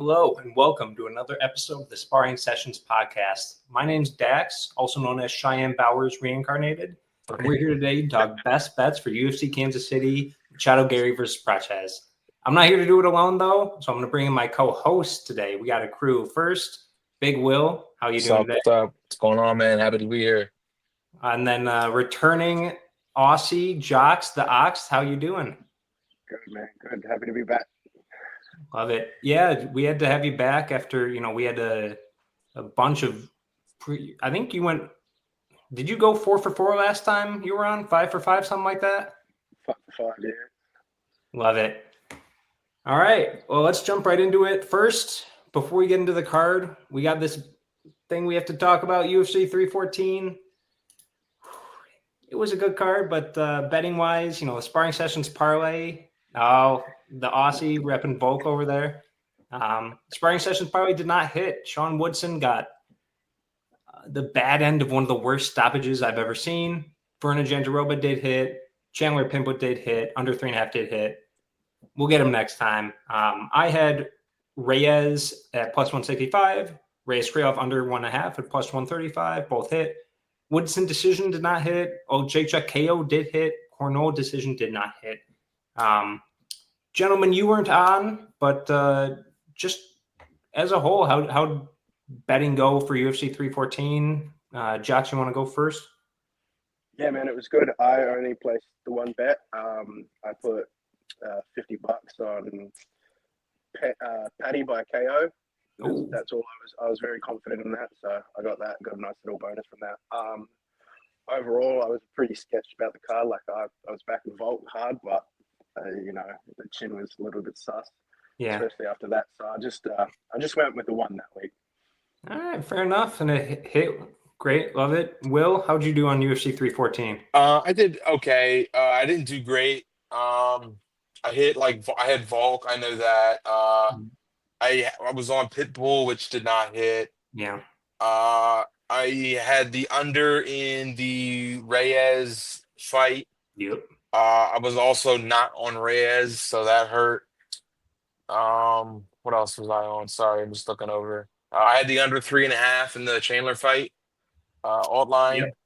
Hello, and welcome to another episode of the Sparring Sessions podcast. My name's Dax, also known as Cheyenne Bowers Reincarnated. And we're here today to talk best bets for UFC Kansas City, Machadogarry versus Prates. I'm not here to do it alone, though, so I'm going to bring in my co-host today. We got a crew. First, Big Will. How you doing today? What's up? What's going on, man? Happy to be here. And then returning Aussie, Jocks, the Ox. How you doing? Good, man. Good. Happy to be back. Love it. Yeah, we had to have you back after, we had a bunch of I think you went, did you go 4 for 4 last time you were on? 5 for 5, something like that? 5 for 5, yeah. Love it. All right. Well, let's jump right into it. First, before we get into the card, we got this thing we have to talk about, UFC 314. It was a good card, but betting-wise, the Sparring Sessions parlay, the Aussie repping Volk over there. Sparring Sessions parlay did not hit. Sean Woodson got the bad end of one of the worst stoppages I've ever seen. Verna Jandiroba did hit. Chandler Pimblett did hit. Under 3.5 did hit. We'll get him next time. I had Reyes at plus 165. Reyes Krylov under 1.5 at plus 135. Both hit. Woodson decision did not hit. Jacek KO did hit. Cornell decision did not hit. Gentlemen, you weren't on, but just as a whole, how betting go for UFC 314? Josh, you want to go first? Yeah, man, it was good. I only placed the one bet. I put $50 on Paddy by KO. That's all I was very confident in that, so I got a nice little bonus from that. Overall, I was pretty sketched about the card. Like I was back in Vault hard, but the chin was a little bit sus. Yeah, especially after that. So I just went with the one that week. All right, fair enough, and it hit great. Love it. Will, how'd you do on UFC 314? I did okay. I didn't do great. I had Volk. I know that. I was on Pitbull, which did not hit. Yeah. I had the under in the Reyes fight. Yep. I was also not on Reyes, so that hurt. What else was I on? Sorry, I'm just looking over. I had the under 3.5 in the Chandler fight. Alt line. Yep.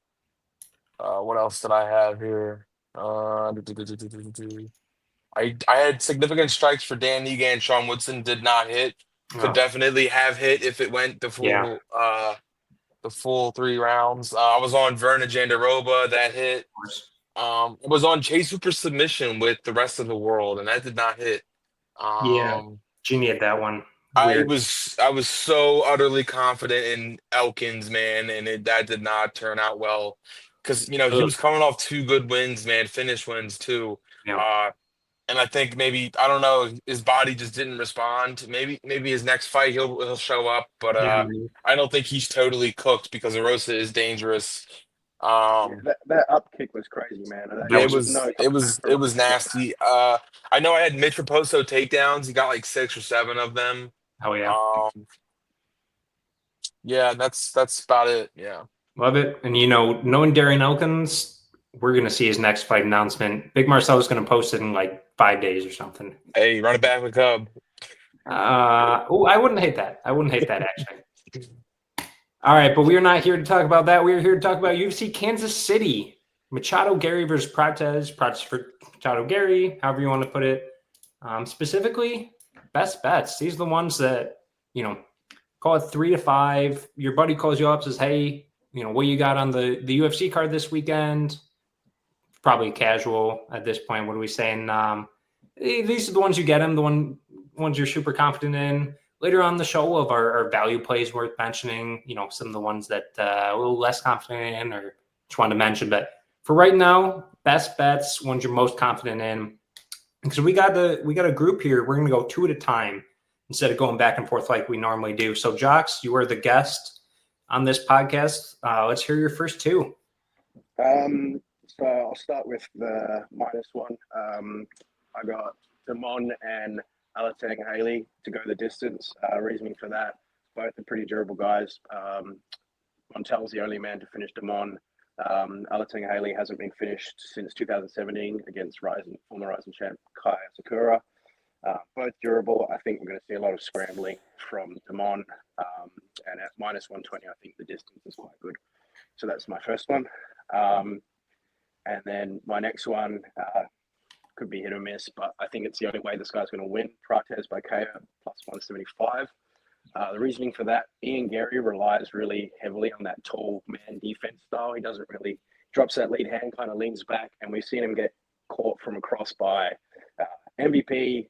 What else did I have here? I had significant strikes for Dan Niga and Sean Woodson. Did not hit. Could definitely have hit if it went the full 3 rounds. I was on Verna Jandiroba. That hit. I was on Chase Hooper submission with the rest of the world, and that did not hit. Genie had that one. I was so utterly confident in Elkins, man, and that did not turn out well because he was coming off 2 good wins, man, finish wins too. Yeah. And I think maybe, I don't know, his body just didn't respond. Maybe his next fight he'll show up, but I don't think he's totally cooked because Erosa is dangerous. That up kick was crazy, man. It was nasty. I know I had Mitch Raposo takedowns. He got like 6 or 7 of them. Oh yeah. Yeah, that's about it. Yeah. Love it. And knowing Darren Elkins, we're gonna see his next fight announcement. Big Marcel's gonna post it in like 5 days or something. Hey, run it back with Cub. I wouldn't hate that. Actually. All right, but we are not here to talk about that. We are here to talk about UFC Kansas City. Machadogarry versus Prates. Prates for Machadogarry, however you want to put it. Specifically, best bets. These are the ones that, call it 3 to 5. Your buddy calls you up, says, hey, what you got on the UFC card this weekend? Probably casual at this point. What are we saying? These are the ones you get them, the ones you're super confident in. Later on the show, we'll have our value plays worth mentioning, some of the ones that a little less confident in or just wanted to mention. But for right now, best bets, ones you're most confident in. Because we got a group here. We're going to go 2 at a time instead of going back and forth like we normally do. So, Jocks, you are the guest on this podcast. Let's hear your first 2. So I'll start with the -1. I got Damon and Alateng Haley to go the distance. Reasoning for that, both are pretty durable guys. Montel's the only man to finish Damon. Alateng Haley hasn't been finished since 2017 against former Rising champ Kai Sakura. Both durable. I think we're going to see a lot of scrambling from Damon. And at -120, I think the distance is quite good. So that's my first one. And then my next one could be hit or miss, but I think it's the only way this guy's going to win. Prates by KO +175. The reasoning for that, Garry relies really heavily on that tall man defense style. He doesn't really drops that lead hand, kind of leans back, and we've seen him get caught from across by MVP,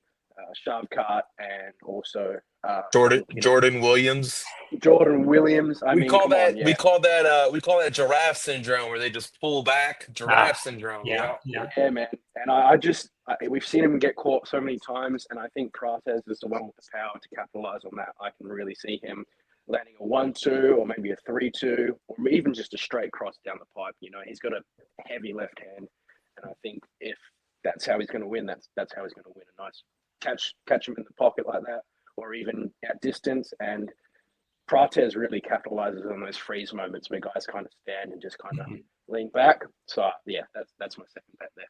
Shavkat, and also Jordan Williams. Jordan Williams. I We mean, call come that on, yeah. we call that giraffe syndrome, where they just pull back. Giraffe syndrome. Yeah. Yeah, man. And we've seen him get caught so many times, and I think Prates is the one with the power to capitalize on that. I can really see him landing a 1-2 or maybe a 3-2 or even just a straight cross down the pipe. He's got a heavy left hand, and I think if that's how he's going to win, that's how he's going to win. A nice catch him in the pocket like that, or even at distance. And Prates really capitalizes on those freeze moments where guys kind of stand and just kind of lean back. So yeah, that's my second bet there.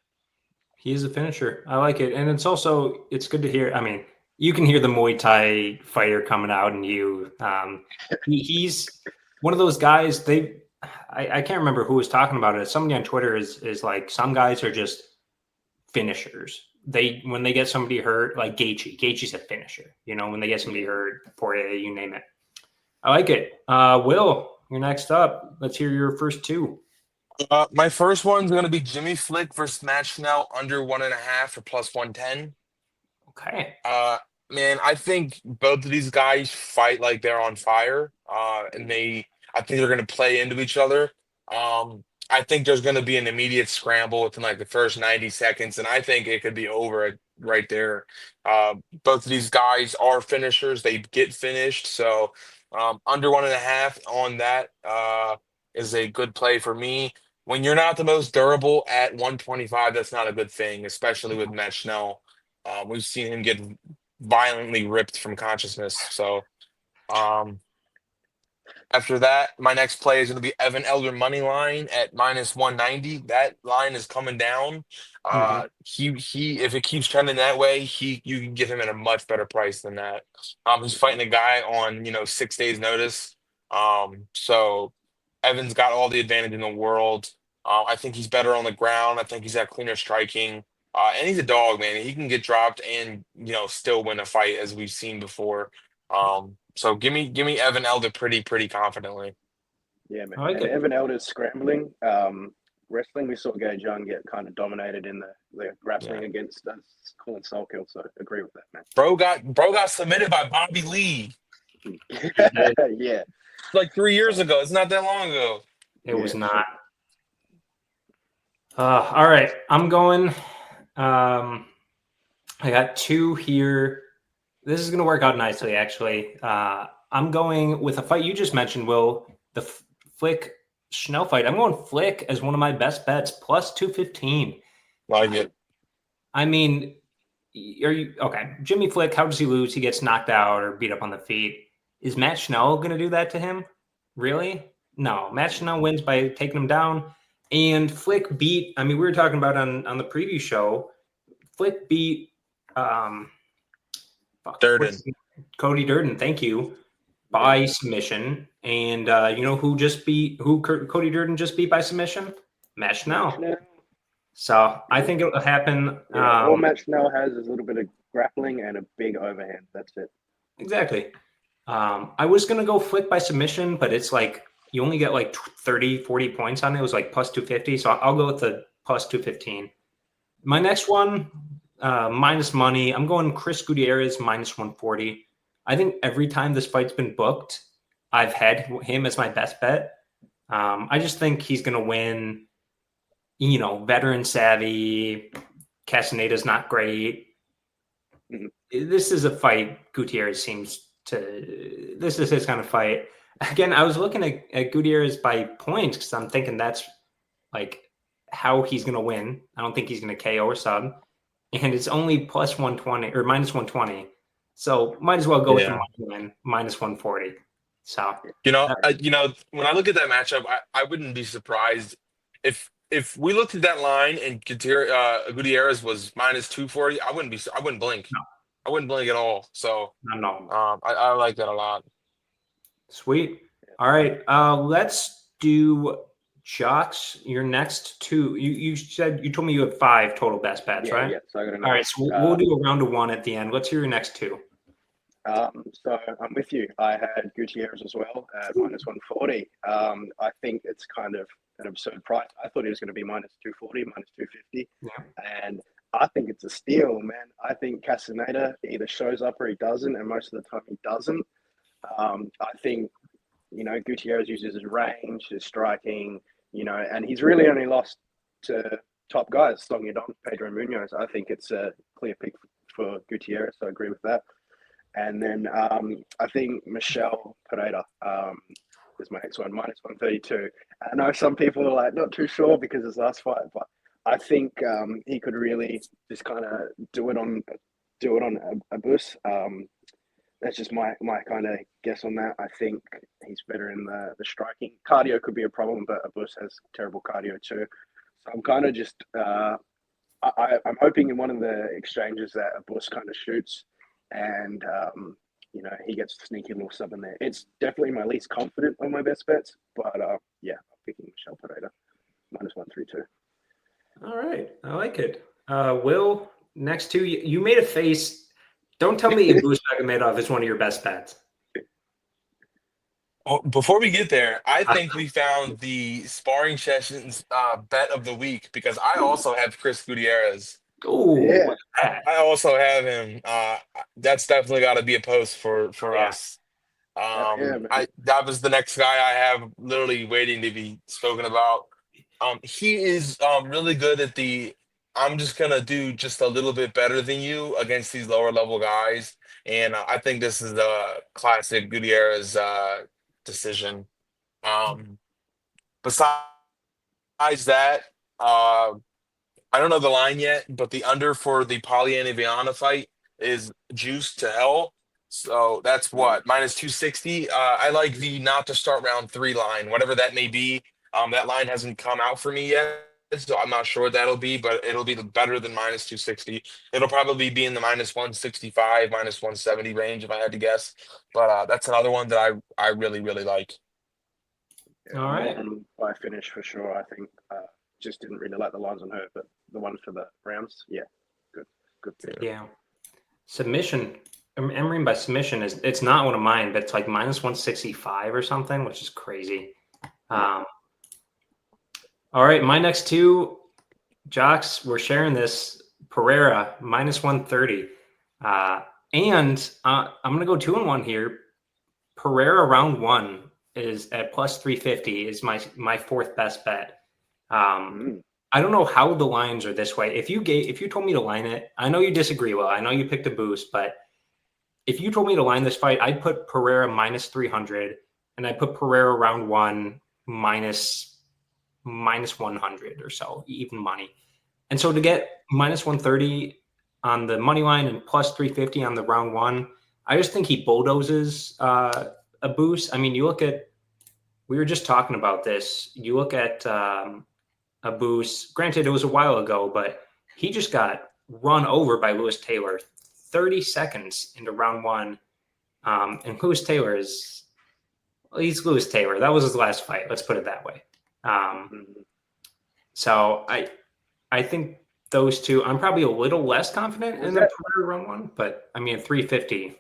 He's a finisher. I like it. And it's good to hear. I mean, you can hear the Muay Thai fighter coming out in you. He's one of those guys. I can't remember who was talking about it. Somebody on Twitter is like, some guys are just finishers. When they get somebody hurt, like Gaethje's a finisher. When they get somebody hurt, Poirier, you name it. I like it. Will, you're next up. Let's hear your first two. My first one's going to be Jimmy Flick versus Matt Schnell under 1.5 for +110. Okay. Man, I think both of these guys fight like they're on fire, and I think they're going to play into each other. I think there's going to be an immediate scramble within like the first 90 seconds, and I think it could be over right there. Both of these guys are finishers; they get finished, so under 1.5 on that is a good play for me. When you're not the most durable at 125, that's not a good thing, especially with Matt Schnell. We've seen him get violently ripped from consciousness. So after that, my next play is going to be Evan Elder money line at -190. That line is coming down. He if it keeps trending that way, you can get him at a much better price than that. He's fighting a guy on 6 days notice. So Evan's got all the advantage in the world. I think he's better on the ground. I think he's got cleaner striking. And he's a dog, man. He can get dropped and still win a fight, as we've seen before. So give me Evan Elder pretty confidently. Yeah, man. And Evan Elder's scrambling. Wrestling, we saw Gage Young get kind of dominated in the grappling against Colin Salkill. So agree with that, man. Bro got submitted by Bobby Lee. Yeah. Like 3 years ago. It's not that long ago. It was not. All right. I'm going. I got two here. This is going to work out nicely, actually. I'm going with a fight you just mentioned, Will, the Flick Schnell fight. I'm going Flick as one of my best bets, +215. Like it. I mean, are you okay? Jimmy Flick, how does he lose? He gets knocked out or beat up on the feet. Is Matt Schnell going to do that to him? Really? No. Matt Schnell wins by taking him down. And Flick beat, we were talking about on the preview show, Flick beat Cody Durden, thank you, by submission. And who Cody Durden just beat by submission? Matt Schnell. So I think it'll happen. All Matt Schnell has is a little bit of grappling and a big overhand. That's it. Exactly. I was going to go Flick by submission, but it's like you only get like 30, 40 points on it. It was like +250. So I'll go with the +215. My next one, minus money. I'm going Chris Gutierrez -140. I think every time this fight's been booked, I've had him as my best bet. I just think he's going to win. Veteran savvy. Castaneda's not great. This is a fight Gutierrez this is his kind of fight. Again, I was looking at Gutierrez by points because I'm thinking that's like how he's going to win. I don't think he's going to KO or sub. And it's only +120 or -120. So might as well go with the money win, -140. So when I look at that matchup, I wouldn't be surprised if we looked at that line and Gutierrez was -240. I wouldn't blink. I wouldn't blink at all. So No. I like that a lot. Sweet. All right. Let's do Jocks. Your next two. You said you told me you have 5 total best bets, right? Yeah. So I got All another. right. So we'll do a round of 1 at the end. Let's hear your next 2. So I'm with you. I had Gutierrez as well at minus 140. I think it's kind of an absurd price. I thought he was going to be minus 240, minus 250. Yeah. And I think it's a steal, man. I think Castaneda either shows up or he doesn't, and most of the time he doesn't. I think, Gutierrez uses his range, his striking, and he's really only lost to top guys, Song Yadong, Pedro Munoz. I think it's a clear pick for Gutierrez, so I agree with that. And then I think Michelle Pereira is my next one, minus 132. I know some people are like not too sure because his last fight, but I think he could really just kind of do it on a boost. That's just my kind of guess on that. I think he's better in the striking. Cardio could be a problem, but Abus has terrible cardio too. So I'm kind of just I'm hoping in one of the exchanges that Abus kind of shoots and he gets a sneaky little sub in there. It's definitely my least confident on my best bets, but yeah, I'm picking Michelle Pereira minus 132. All right. I like it. Will, next 2, you made a face. Don't tell me Abus Magomedov is one of your best bets. Oh, before we get there, I think we found the sparring sessions bet of the week because I also have Chris Gutierrez. Oh, Yeah. look at that. I also have him. That's definitely got to be a post for us. Yeah, man. That was the next guy I have literally waiting to be spoken about. He is really good at the. I'm just gonna do just a little bit better than you against these lower level guys, and I think this is a classic Gutierrez decision. Besides that, I don't know the line yet, but the under for the Polyana Viana fight is juiced to hell. So that's what, minus 260. I like the not to start round 3 line, whatever that may be. That line hasn't come out for me yet, so I'm not sure what that'll be, but it'll be better than minus 260. It'll probably be in the minus 165, minus 170 range if I had to guess. But that's another one that I really, really like. Yeah, All right. By finish for sure. I think just didn't really like the lines on her, but the one for the rounds, yeah, good pick. Yeah. Submission. Emery by submission it's not one of mine, but it's like minus 165 or something, which is crazy. All right, my next 2 Jocks, we're sharing this. Pereira minus 130, and I'm gonna go 2-1 here. Pereira round 1 is at plus 350 is my 4th best bet. I don't know how the lines are this way. If you told me to line it, I know you disagree. Well, I know you picked a boost, but if you told me to line this fight, I'd put Pereira minus 300, and I'd put Pereira round 1 minus 100 or so, even money. And so to get minus 130 on the money line and plus 350 on the round 1, I just think he bulldozes a boost. I mean, we were just talking about this. You look at a boost. Granted, it was a while ago, but he just got run over by Lewis Taylor 30 seconds into round 1. And Lewis Taylor he's Lewis Taylor. That was his last fight. Let's put it that way. So I think those 2, I'm probably a little less confident in the Pereira round 1, but I mean, 350.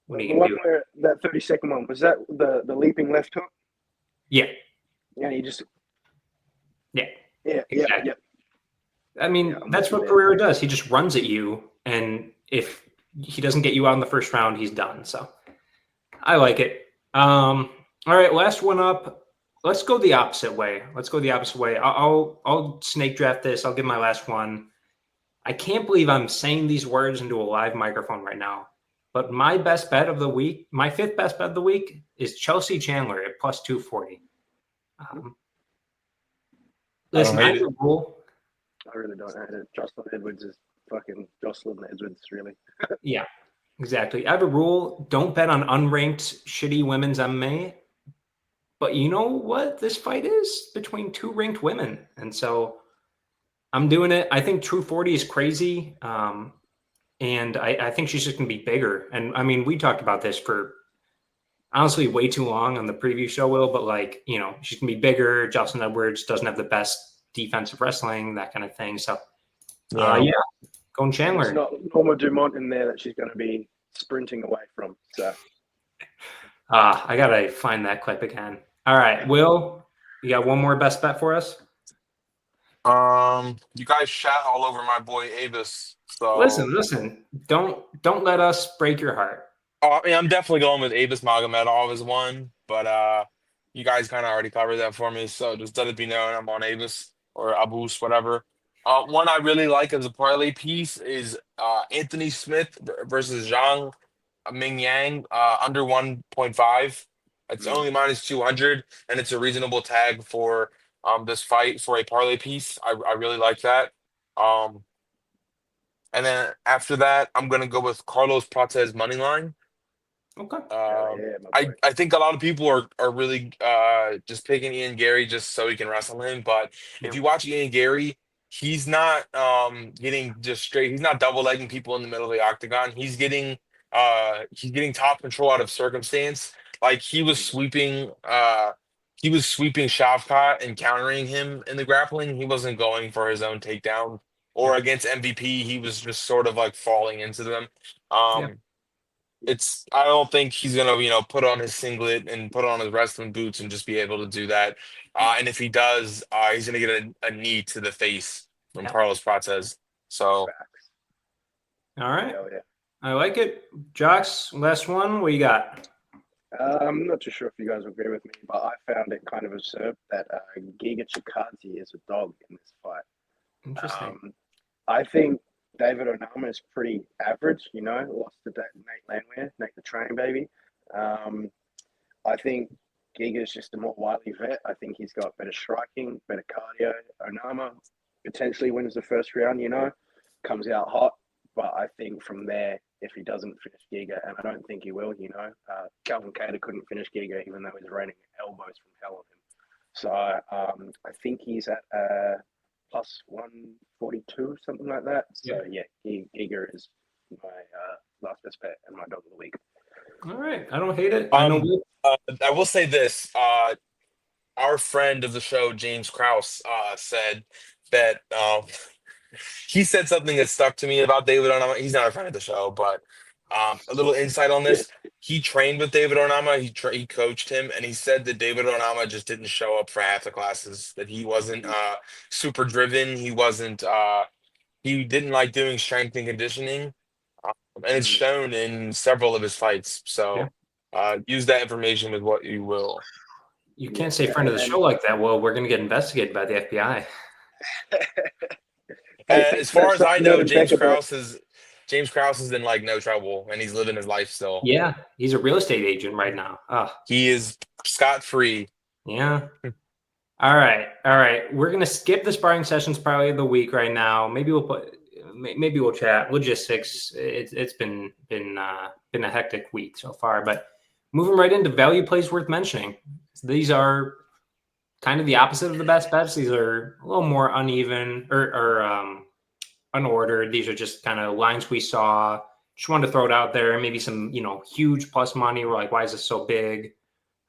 What are you going to do? Where that 30-second one, was that the leaping left hook? Yeah. And he just. Yeah. Yeah. Exactly. Yeah. I mean, that's what Pereira does. He just runs at you, and if he doesn't get you out in the first round, he's done. So I like it. All right, last one up. Let's go the opposite way. I'll snake draft this. I'll give my last one. I can't believe I'm saying these words into a live microphone right now, but my best bet of the week, my 5th best bet of the week, is Chelsea Chandler at plus 240. Listen, I have a rule. I really don't hate it. Jocelyn Edwards is fucking Jocelyn Edwards, really. Yeah, exactly. I have a rule. Don't bet on unranked, shitty women's MMA. But you know what this fight is? Between 2 ranked women. And so I'm doing it. I think True 40 is crazy. And I think she's just going to be bigger. And I mean, we talked about this for honestly way too long on the preview show, Will, but like, she's going to be bigger. Jocelyn Edwards doesn't have the best defensive wrestling, that kind of thing. So, yeah, going Chandler. It's not Norma Dumont in there that she's going to be sprinting away from. So, I got to find that clip again. All right, Will, you got one more best bet for us? You guys shat all over my boy Avis. So listen. Don't let us break your heart. I mean, I'm definitely going with Avis Magomedov as one, but you guys kind of already covered that for me. So just let it be known I'm on Avis or Abus, whatever. One I really like as a parlay piece is Anthony Smith versus Zhang Ming Yang under 1.5. It's only minus 200, and it's a reasonable tag for this fight for a parlay piece. I really like that. And then after that, I'm gonna go with Carlos Prates money line. Okay. I think a lot of people are really just picking Ian Garry just so he can wrestle him. But if you watch Ian Garry, he's not getting just straight. He's not double legging people in the middle of the octagon. He's getting top control out of circumstance. Like he was sweeping Shavkat and countering him in the grappling. He wasn't going for his own takedown. Or against MVP, he was just sort of like falling into them. I don't think he's gonna, put on his singlet and put on his wrestling boots and just be able to do that. And if he does, he's gonna get a knee to the face from Carlos Prates. So, all right, I like it. Jocks, last one. What you got? I'm not too sure if you guys agree with me, but I found it kind of absurd that Giga Chikadze is a dog in this fight. Interesting. I think David Onama is pretty average, lost to Nate Landwehr, Nate the Train baby. I think Giga is just a more wily vet. I think he's got better striking, better cardio. Onama potentially wins the first round, comes out hot. But I think from there, if he doesn't finish Giga, and I don't think he will, Calvin Kattar couldn't finish Giga even though he's raining elbows from hell on him. So I think he's at plus 142, something like that. So yeah, Giga is my last best bet and my dog of the week. All right, I don't hate it. I will say this: our friend of the show, James Krause, said that he said something that stuck to me about David Onama. He's not a friend of the show, but a little insight on this. He trained with David Onama. He coached him, and he said that David Onama just didn't show up for half the classes, that he wasn't super driven. He didn't like doing strength and conditioning. And it's shown in several of his fights. So use that information with what you will. You can't say friend of the show like that. Well, we're going to get investigated by the FBI. As far as I know, James Krause is in like no trouble, and he's living his life still. Yeah, he's a real estate agent right now. He is scot-free. Yeah. All right. We're gonna skip the sparring sessions probably of the week right now. Maybe we'll chat logistics. It's been a hectic week so far, but moving right into value plays worth mentioning. These are kind of the opposite of the best bets. These are a little more uneven or unordered. These are just kind of lines we saw. Just wanted to throw it out there. Maybe some, huge plus money. We're like, why is this so big?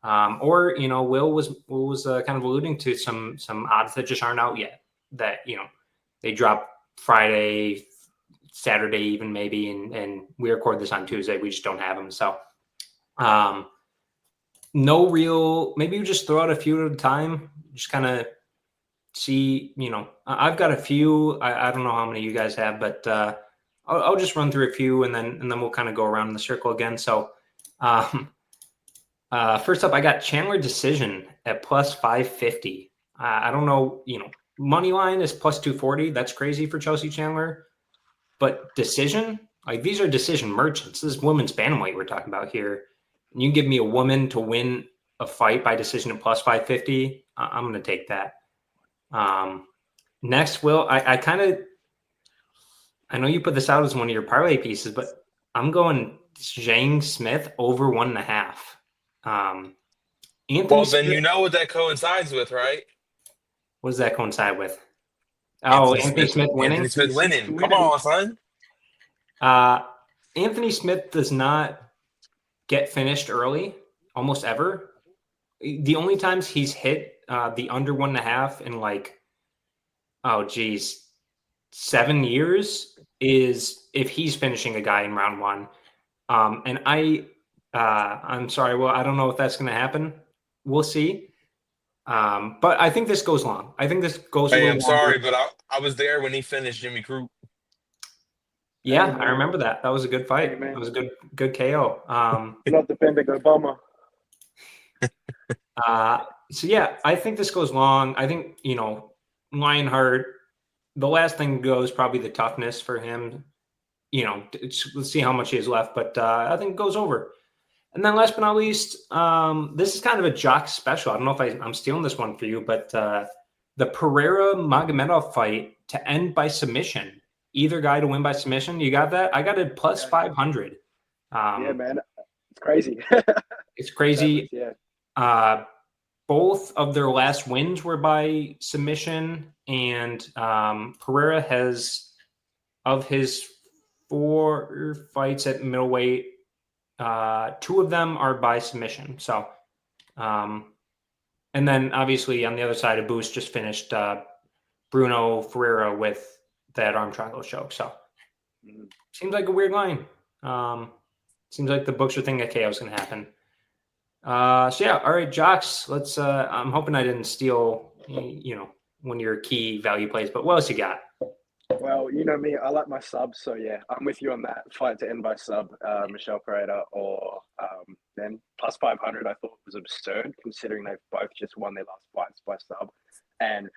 Or Will was kind of alluding to some odds that just aren't out yet. That they drop Friday, Saturday, even maybe, and we record this on Tuesday. We just don't have them. So, no real. Maybe we just throw out a few at a time. Just kind of see. I've got a few. I don't know how many you guys have, but I'll just run through a few, and then we'll kind of go around in the circle again. So. First up, I got Chandler decision at plus 550. I don't know, money line is plus 240. That's crazy for Chelsea Chandler. But decision, like these are decision merchants. This is women's bantamweight we're talking about here. And you give me a woman to win a fight by decision at plus 550. I'm going to take that. Next, Will, I know you put this out as one of your parlay pieces, but I'm going Zhang Smith over 1.5. Well, then you know what that coincides with, right? What does that coincide with? Oh, Anthony Smith winning? Anthony Smith winning. Come on, son. Anthony Smith does not get finished early, almost ever. The only times he's hit the under 1.5 in like, oh geez, 7 years is if he's finishing a guy in round 1. And I'm sorry, well, I don't know if that's going to happen. We'll see. But I think this goes long. I think this goes a Hey, little I'm longer. sorry, but I was there when he finished Jimmy Crute. Yeah, Hey, I man. remember that. That was a good fight. Hey, man. That was a good KO. Not defending Obama. So yeah, I think this goes long. I think, Lionheart, the last thing goes probably the toughness for him. Let's see how much he has left, but I think it goes over. And then last but not least, this is kind of a jock special. I don't know if I'm stealing this one for you, but the Pereira Magomedov fight to end by submission. Either guy to win by submission. You got that? I got it plus 500. Yeah, man. It's crazy. It's crazy. Yeah. Both of their last wins were by submission, and Pereira has, of his 4 fights at middleweight, 2 of them are by submission. So, and then obviously on the other side, Abus just finished Bruno Ferreira with that arm triangle choke. So, seems like a weird line. Seems like the books are thinking a KO is going to happen. So yeah, all right, Jocks. Let's. I'm hoping I didn't steal, one of your key value plays. But what else you got? Well, you know me, I like my subs, so yeah, I'm with you on that. Fight to end by sub, Michelle Pereira, or then plus 500. I thought was absurd considering they've both just won their last fights by sub, and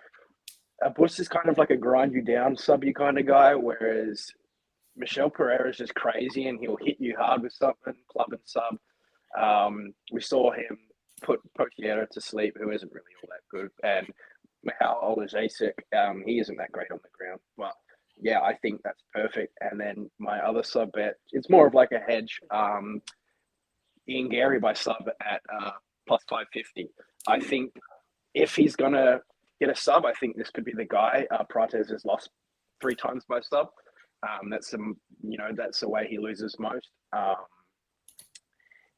Bush is kind of like a grind you down subby kind of guy, whereas Michelle Pereira is just crazy and he'll hit you hard with something, club and sub. We saw him put Potiera to sleep, who isn't really all that good, and Michal Olajasic, he isn't that great on the ground. But yeah, I think that's perfect. And then my other sub bet, it's more of like a hedge. Ian Garry by sub at plus 550. I think if he's gonna get a sub, I think this could be the guy. Prates has lost 3 times by sub. That's the way he loses most.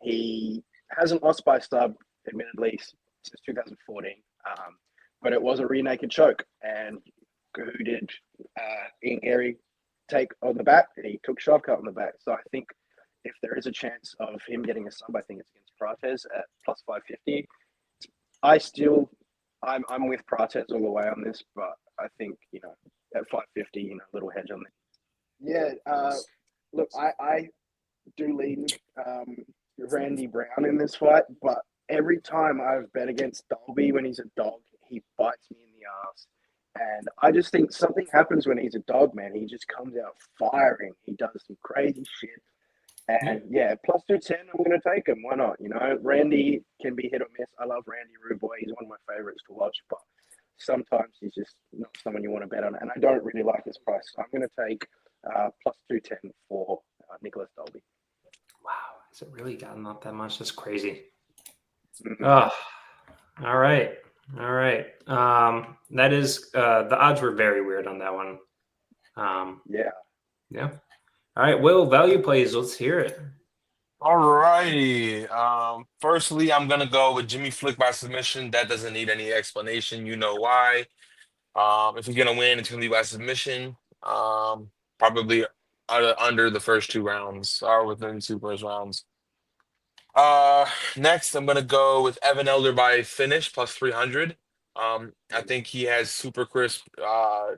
He hasn't lost by sub, admittedly, since 2014. But it was a rear naked choke. And who did Ian Garry take on the back? He took Shavkat on the back. So I think if there is a chance of him getting a sub, I think it's against Prates at plus 550. I'm with Prates all the way on this, but I think, at 550, a little hedge on there. Yeah, look, I do lean Randy Brown in this fight, but every time I've bet against Dolby when he's a dog, he bites me in the ass. And I just think something happens when he's a dog, man. He just comes out firing. He does some crazy shit. And yeah, plus 210, I'm going to take him. Why not? Randy can be hit or miss. I love Randy Ruboy. He's one of my favorites to watch, but sometimes he's just not someone you want to bet on. And I don't really like his price. So I'm going to take plus 210 for Nicholas Dolby. Wow, has it really gotten up that much? That's crazy. Mm-hmm. Oh, all right. That is the odds were very weird on that one. Yeah. All right, Will, value plays. Let's hear it. All righty. Firstly, I'm gonna go with Jimmy Flick by submission. That doesn't need any explanation. You know why. If he's gonna win, it's gonna be by submission. Probably under the first 2 rounds or within the 2 first rounds. Next, I'm gonna go with Evan Elder by finish plus 300. I think he has super crisp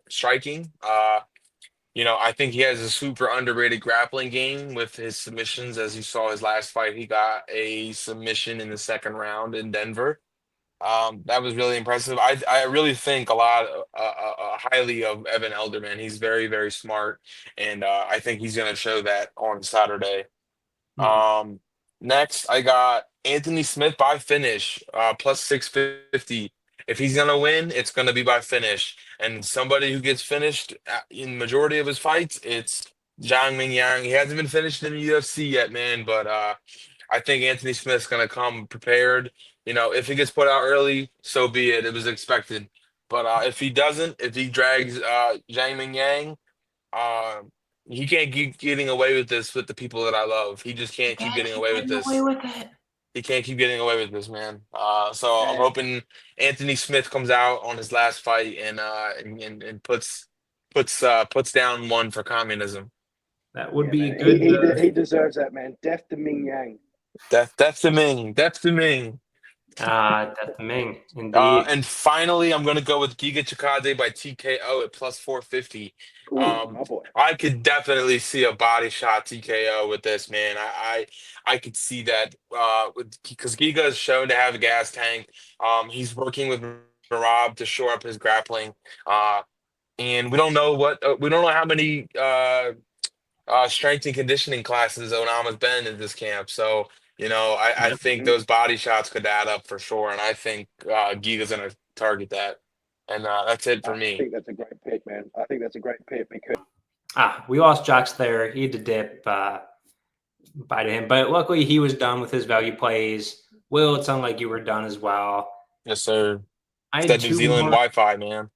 striking. I think he has a super underrated grappling game with his submissions. As you saw his last fight, he got a submission in the 2nd round in Denver. That was really impressive. I really think a lot highly of Evan Elder, man. He's very, very smart, and I think he's going to show that on Saturday. Next, I got Anthony Smith by finish, plus 650. If he's gonna win, it's gonna be by finish. And somebody who gets finished in majority of his fights, it's Zhang Ming Yang. He hasn't been finished in the UFC yet, man, but I think Anthony Smith's gonna come prepared. If he gets put out early, so be it. It was expected. But if he doesn't, if he drags Zhang Ming Yang, he can't keep getting away with this with the people that I love. He just can't keep getting away with this. He can't keep getting away with this, man. So I'm hoping Anthony Smith comes out on his last fight and puts down one for communism. That would be man. good. He deserves that, man. Death to Ming Yang. Death to Ming. Death to Ming. Death Ming, indeed. And finally, I'm going to go with Giga Chikadze by TKO at plus 450. Ooh, my boy. I could definitely see a body shot TKO with this, man. I could see that because Giga is shown to have a gas tank. He's working with Marab to shore up his grappling. And we don't know how many strength and conditioning classes Onama's been in this camp. So, I think those body shots could add up for sure. And I think Giga's going to target that. And that's it for me. I think that's a great pick, man. I think that's a great pick because we lost Jocks there. He had to dip by to him. But luckily, he was done with his value plays. Will, it sounded like you were done as well. Yes, sir. I It's had that New Zealand Wi-Fi, man.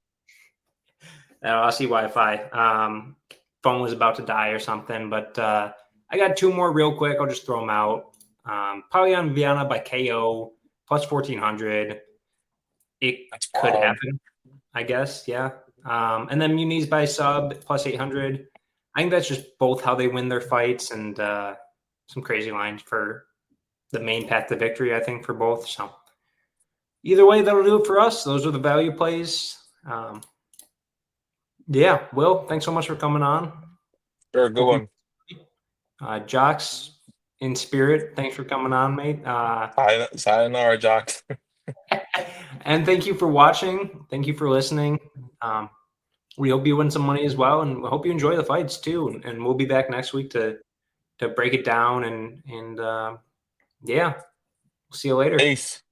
Aussie Wi-Fi. Phone was about to die or something. But I got two more real quick. I'll just throw them out. Paulian Viana by KO, plus 1,400. That's could happen, I guess. Yeah. And then Muniz by sub, plus 800. I think that's just both how they win their fights and some crazy lines for the main path to victory, I think, for both. So either way, that'll do it for us. Those are the value plays. Yeah, Will, thanks so much for coming on. Sure, good one. Jocks, in spirit, thanks for coming on, mate. Sayonara, Jocks. And thank you for watching. Thank you for listening. We hope you win some money as well, and we hope you enjoy the fights too. And we'll be back next week to break it down. And yeah, we'll see you later. Peace.